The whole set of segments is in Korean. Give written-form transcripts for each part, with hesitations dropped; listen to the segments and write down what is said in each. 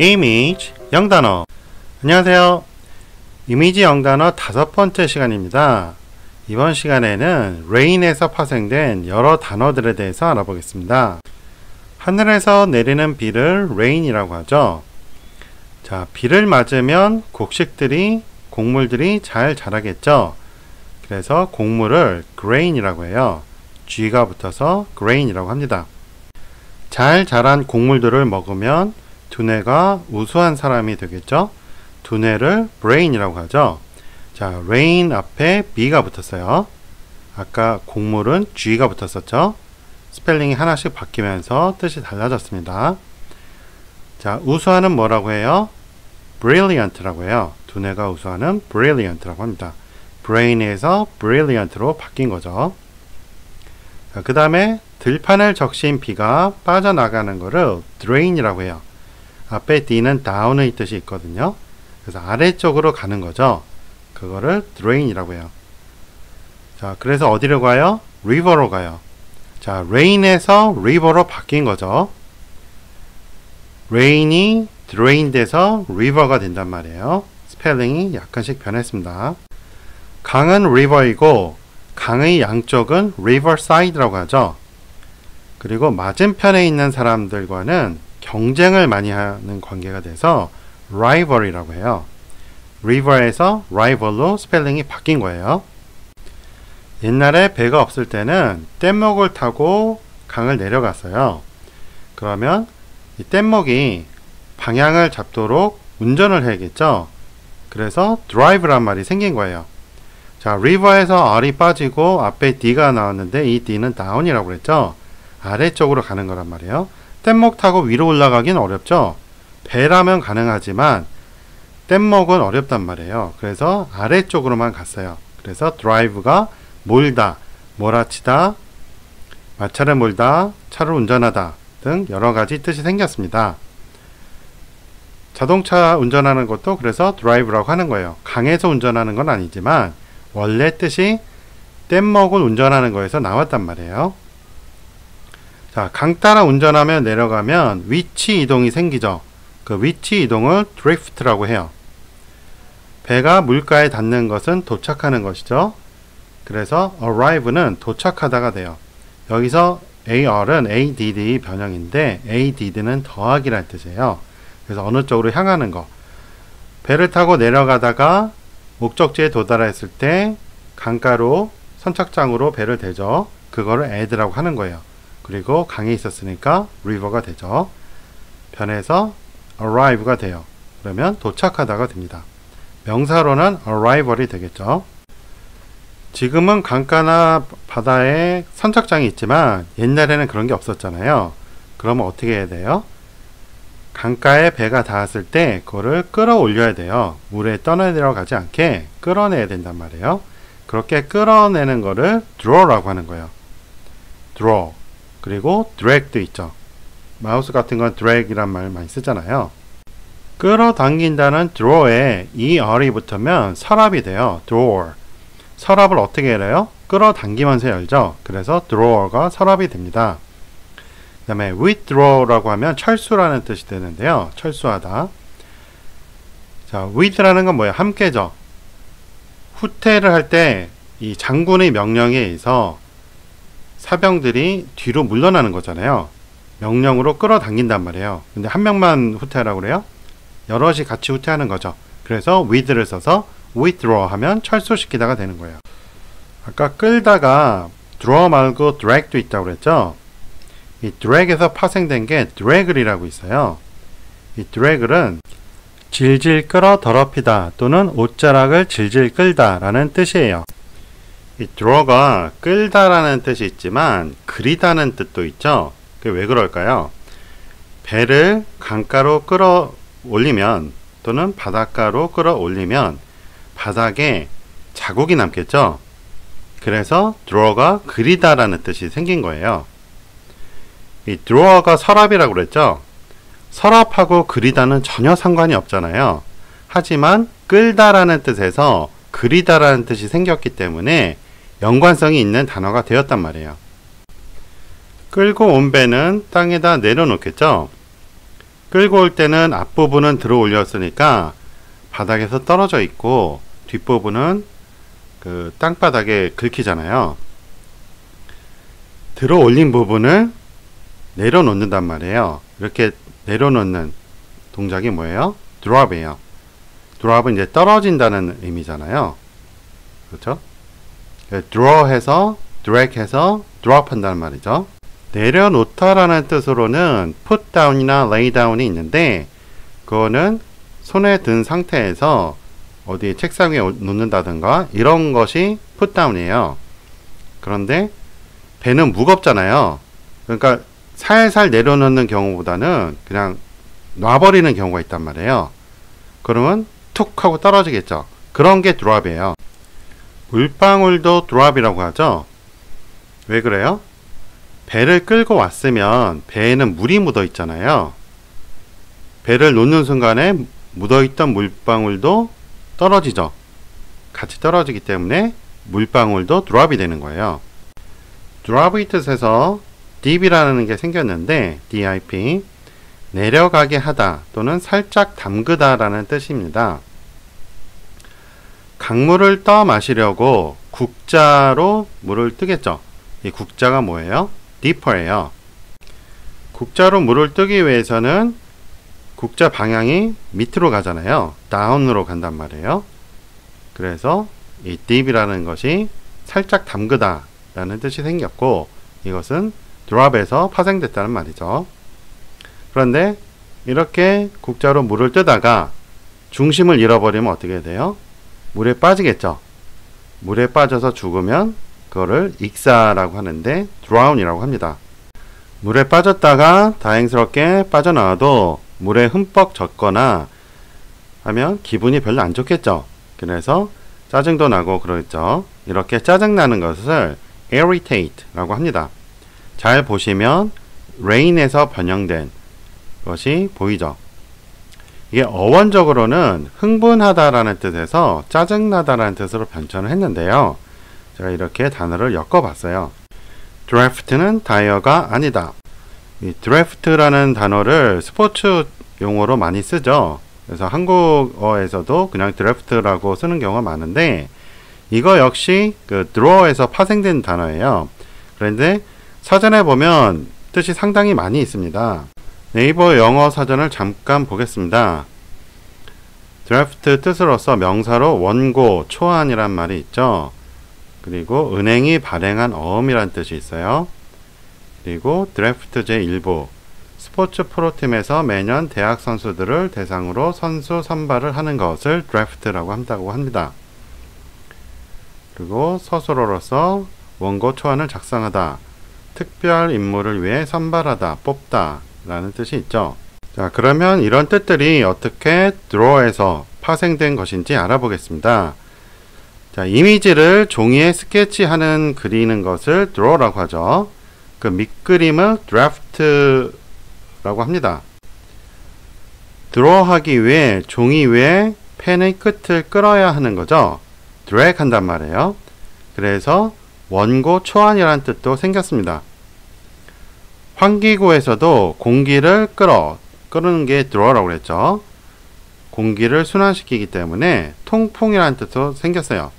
이미지 영단어. 안녕하세요. 이미지 영단어 5번째 시간입니다. 이번 시간에는 rain에서 파생된 여러 단어들에 대해서 알아보겠습니다. 하늘에서 내리는 비를 rain이라고 하죠. 자, 비를 맞으면 곡물들이 잘 자라겠죠. 그래서 곡물을 grain이라고 해요. G가 붙어서 grain이라고 합니다. 잘 자란 곡물들을 먹으면 두뇌가 우수한 사람이 되겠죠. 두뇌를 brain이라고 하죠. 자, rain 앞에 B가 붙었어요. 아까 곡물은 G가 붙었었죠. 스펠링이 하나씩 바뀌면서 뜻이 달라졌습니다. 자, 우수한은 뭐라고 해요? brilliant라고 해요. 두뇌가 우수한은 brilliant라고 합니다. brain에서 brilliant로 바뀐 거죠. 그 다음에 들판을 적신 비가 빠져나가는 거를 drain이라고 해요. 앞에 D는 down의 뜻이 있거든요. 그래서 아래쪽으로 가는 거죠. 그거를 drain이라고 해요. 자, 그래서 어디로 가요? river로 가요. 자, rain에서 river로 바뀐 거죠. rain이 drained에서 river가 된단 말이에요. 스펠링이 약간씩 변했습니다. 강은 river이고 강의 양쪽은 riverside라고 하죠. 그리고 맞은편에 있는 사람들과는 경쟁을 많이 하는 관계가 돼서 rival이라고 해요. river에서 rival로 스펠링이 바뀐 거예요. 옛날에 배가 없을 때는 뗏목을 타고 강을 내려갔어요. 그러면 이 뗏목이 방향을 잡도록 운전을 해야겠죠. 그래서 drive란 말이 생긴 거예요. 자, river에서 R이 빠지고 앞에 D가 나왔는데 이 D는 down이라고 그랬죠. 아래쪽으로 가는 거란 말이에요. 뗏목 타고 위로 올라가긴 어렵죠. 배라면 가능하지만 뗏목은 어렵단 말이에요. 그래서 아래쪽으로만 갔어요. 그래서 drive가 몰다, 몰아치다, 마차를 몰다, 차를 운전하다 등 여러 가지 뜻이 생겼습니다. 자동차 운전하는 것도 그래서 drive라고 하는 거예요. 강에서 운전하는 건 아니지만 원래 뜻이 뗏목을 운전하는 거에서 나왔단 말이에요. 자, 강 따라 운전하며 내려가면 위치 이동이 생기죠. 그 위치 이동을 drift라고 해요. 배가 물가에 닿는 것은 도착하는 것이죠. 그래서 arrive는 도착하다가 돼요. 여기서 AR은 ADD 변형인데 ADD는 더하기란 뜻이에요. 그래서 어느 쪽으로 향하는 거. 배를 타고 내려가다가 목적지에 도달했을 때 강가로 선착장으로 배를 대죠. 그거를 add라고 하는 거예요. 그리고 강에 있었으니까 river가 되죠. 변해서 arrive가 돼요. 그러면 도착하다가 됩니다. 명사로는 arrival이 되겠죠. 지금은 강가나 바다에 선착장이 있지만 옛날에는 그런 게 없었잖아요. 그러면 어떻게 해야 돼요? 강가에 배가 닿았을 때 그거를 끌어올려야 돼요. 물에 떠내려가지 않게 끌어내야 된단 말이에요. 그렇게 끌어내는 거를 draw라고 하는 거예요. draw. 그리고 drag도 있죠. 마우스 같은 건 drag이란 말 많이 쓰잖아요. 끌어당긴다는 draw에 er이 붙으면 서랍이 돼요. drawer. 서랍을 어떻게 열어요? 끌어당기면서 열죠. 그래서 drawer가 서랍이 됩니다. 그 다음에 withdraw라고 하면 철수라는 뜻이 되는데요. 철수하다. 자, with라는 건 뭐예요? 함께죠. 후퇴를 할 때 이 장군의 명령에 의해서 사병들이 뒤로 물러나는 거잖아요. 명령으로 끌어당긴단 말이에요. 근데 한 명만 후퇴하라고 그래요? 여럿이 같이 후퇴하는 거죠. 그래서 with를 써서 withdraw 하면 철수시키다가 되는 거예요. 아까 끌다가 draw 말고 drag도 있다고 그랬죠? 이 drag에서 파생된 게 draggle이라고 있어요. 이 draggle은 질질 끌어 더럽히다 또는 옷자락을 질질 끌다 라는 뜻이에요. 이 draw가 끌다라는 뜻이 있지만 그리다는 뜻도 있죠. 그게 왜 그럴까요? 배를 강가로 끌어 올리면 또는 바닷가로 끌어 올리면 바닥에 자국이 남겠죠. 그래서 draw가 그리다라는 뜻이 생긴 거예요. 이 draw가 서랍이라고 그랬죠. 서랍하고 그리다는 전혀 상관이 없잖아요. 하지만 끌다라는 뜻에서 그리다라는 뜻이 생겼기 때문에 연관성이 있는 단어가 되었단 말이에요. 끌고 온 배는 땅에다 내려놓겠죠. 끌고 올 때는 앞부분은 들어 올렸으니까 바닥에서 떨어져 있고 뒷부분은 그 땅바닥에 긁히잖아요. 들어 올린 부분을 내려놓는단 말이에요. 이렇게 내려놓는 동작이 뭐예요? drop이에요. drop은 이제 떨어진다는 의미잖아요. 그렇죠? draw해서 drag해서 drop 한다는 말이죠. 내려놓다라는 뜻으로는 put down이나 lay down이 있는데 그거는 손에 든 상태에서 어디 책상 위에 놓는다든가 이런 것이 put down이에요. 그런데 배는 무겁잖아요. 그러니까 살살 내려놓는 경우보다는 그냥 놔버리는 경우가 있단 말이에요. 그러면 툭 하고 떨어지겠죠. 그런 게 drop이에요. 물방울도 drop이라고 하죠. 왜 그래요? 배를 끌고 왔으면 배에는 물이 묻어 있잖아요. 배를 놓는 순간에 묻어있던 물방울도 떨어지죠. 같이 떨어지기 때문에 물방울도 drop이 되는 거예요. drop 이 뜻에서 dip이라는 게 생겼는데 dip 내려가게 하다 또는 살짝 담그다 라는 뜻입니다. 강물을 떠 마시려고 국자로 물을 뜨겠죠. 이 국자가 뭐예요? dipper예요. 국자로 물을 뜨기 위해서는 국자 방향이 밑으로 가잖아요. down으로 간단 말이에요. 그래서 이 dip이라는 것이 살짝 담그다 라는 뜻이 생겼고 이것은 drop에서 파생됐다는 말이죠. 그런데 이렇게 국자로 물을 뜨다가 중심을 잃어버리면 어떻게 돼요? 물에 빠지겠죠. 물에 빠져서 죽으면 그거를 익사라고 하는데 drown이라고 합니다. 물에 빠졌다가 다행스럽게 빠져나와도 물에 흠뻑 젖거나 하면 기분이 별로 안 좋겠죠. 그래서 짜증도 나고 그러겠죠. 이렇게 짜증나는 것을 irritate 라고 합니다. 잘 보시면 rain에서 변형된 것이 보이죠. 이게 어원적으로는 흥분하다 라는 뜻에서 짜증나다 라는 뜻으로 변천을 했는데요. 제가 이렇게 단어를 엮어봤어요. draft는 다이어가 아니다. 이 draft라는 단어를 스포츠 용어로 많이 쓰죠. 그래서 한국어에서도 그냥 draft라고 쓰는 경우가 많은데 이거 역시 그 draw에서 파생된 단어예요. 그런데 사전에 보면 뜻이 상당히 많이 있습니다. 네이버 영어 사전을 잠깐 보겠습니다. draft 뜻으로서 명사로 원고, 초안이란 말이 있죠. 그리고 은행이 발행한 어음이란 뜻이 있어요. 그리고 드래프트 제1부 스포츠 프로팀에서 매년 대학 선수들을 대상으로 선수 선발을 하는 것을 드래프트라고 한다고 합니다. 그리고 서술어로서 원고 초안을 작성하다, 특별 임무를 위해 선발하다, 뽑다 라는 뜻이 있죠. 자, 그러면 이런 뜻들이 어떻게 draw에서 파생된 것인지 알아보겠습니다. 자, 이미지를 종이에 스케치하는 그리는 것을 draw라고 하죠. 그 밑그림을 draft라고 합니다. draw하기 위해 종이 위에 펜의 끝을 끌어야 하는 거죠. drag 한단 말이에요. 그래서 원고 초안이라는 뜻도 생겼습니다. 환기구에서도 공기를 끄는 게 draw라고 그랬죠. 공기를 순환시키기 때문에 통풍이라는 뜻도 생겼어요.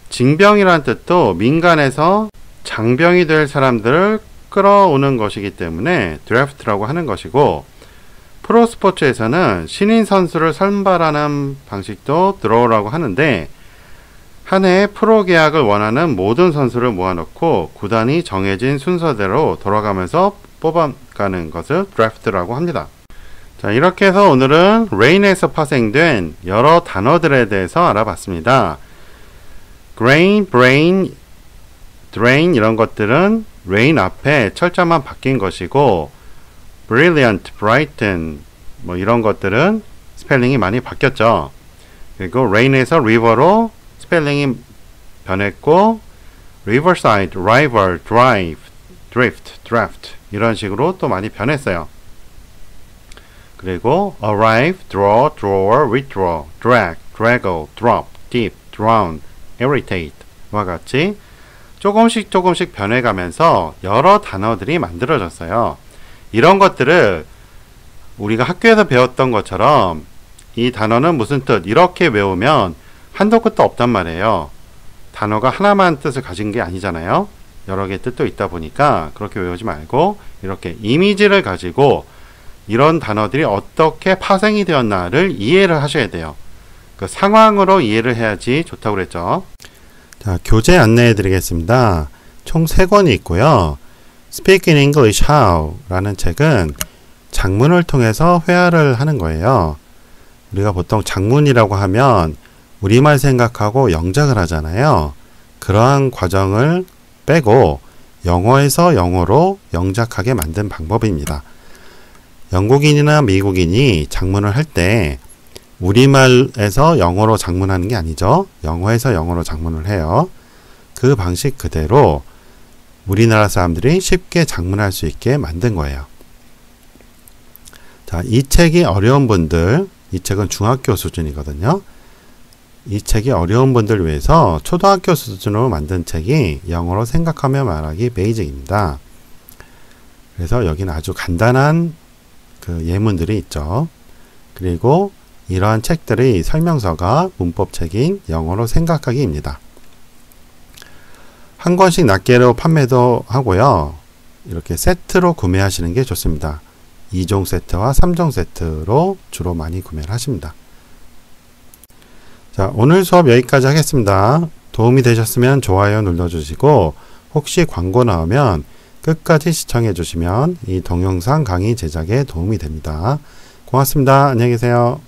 징병이라는 뜻도 민간에서 장병이 될 사람들을 끌어오는 것이기 때문에 드래프트라고 하는 것이고, 프로스포츠에서는 신인 선수를 선발하는 방식도 드로우라고 하는데, 한 해에 프로 계약을 원하는 모든 선수를 모아놓고 구단이 정해진 순서대로 돌아가면서 뽑아가는 것을 드래프트라고 합니다. 자, 이렇게 해서 오늘은 rain에서 파생된 여러 단어들에 대해서 알아봤습니다. grain, brain, drain 이런 것들은 rain 앞에 철자만 바뀐 것이고, brilliant, brighten 뭐 이런 것들은 스펠링이 많이 바뀌었죠. 그리고 rain에서 river로 스펠링이 변했고, riverside, rival, drive, drift, draft 이런 식으로 또 많이 변했어요. 그리고 arrive, draw, drawer, withdraw, drag, draggle, drop, dip, drown, irritate 와 같이 조금씩 변해가면서 여러 단어들이 만들어졌어요. 이런 것들을 우리가 학교에서 배웠던 것처럼 이 단어는 무슨 뜻 이렇게 외우면 한도 끝도 없단 말이에요. 단어가 하나만 뜻을 가진 게 아니잖아요. 여러 개의 뜻도 있다 보니까 그렇게 외우지 말고 이렇게 이미지를 가지고 이런 단어들이 어떻게 파생이 되었나를 이해를 하셔야 돼요. 그 상황으로 이해를 해야지 좋다고 그랬죠. 자, 교재 안내해 드리겠습니다. 총 3권이 있고요. Speak in English How 라는 책은 작문을 통해서 회화를 하는 거예요. 우리가 보통 작문이라고 하면 우리말 생각하고 영작을 하잖아요. 그러한 과정을 빼고 영어에서 영어로 영작하게 만든 방법입니다. 영국인이나 미국인이 작문을 할 때 우리말에서 영어로 작문하는 게 아니죠. 영어에서 영어로 작문을 해요. 그 방식 그대로 우리나라 사람들이 쉽게 작문할 수 있게 만든 거예요. 자, 이 책이 어려운 분들, 이 책은 중학교 수준이거든요. 이 책이 어려운 분들 위해서 초등학교 수준으로 만든 책이 영어로 생각하며 말하기 베이직입니다. 그래서 여기는 아주 간단한 그 예문들이 있죠. 그리고 이러한 책들의 설명서가 문법책인 영어로 생각하기입니다. 한 권씩 낱개로 판매도 하고요. 이렇게 세트로 구매하시는 게 좋습니다. 2종 세트와 3종 세트로 주로 많이 구매를 하십니다. 자, 오늘 수업 여기까지 하겠습니다. 도움이 되셨으면 좋아요 눌러주시고 혹시 광고 나오면 끝까지 시청해 주시면 이 동영상 강의 제작에 도움이 됩니다. 고맙습니다. 안녕히 계세요.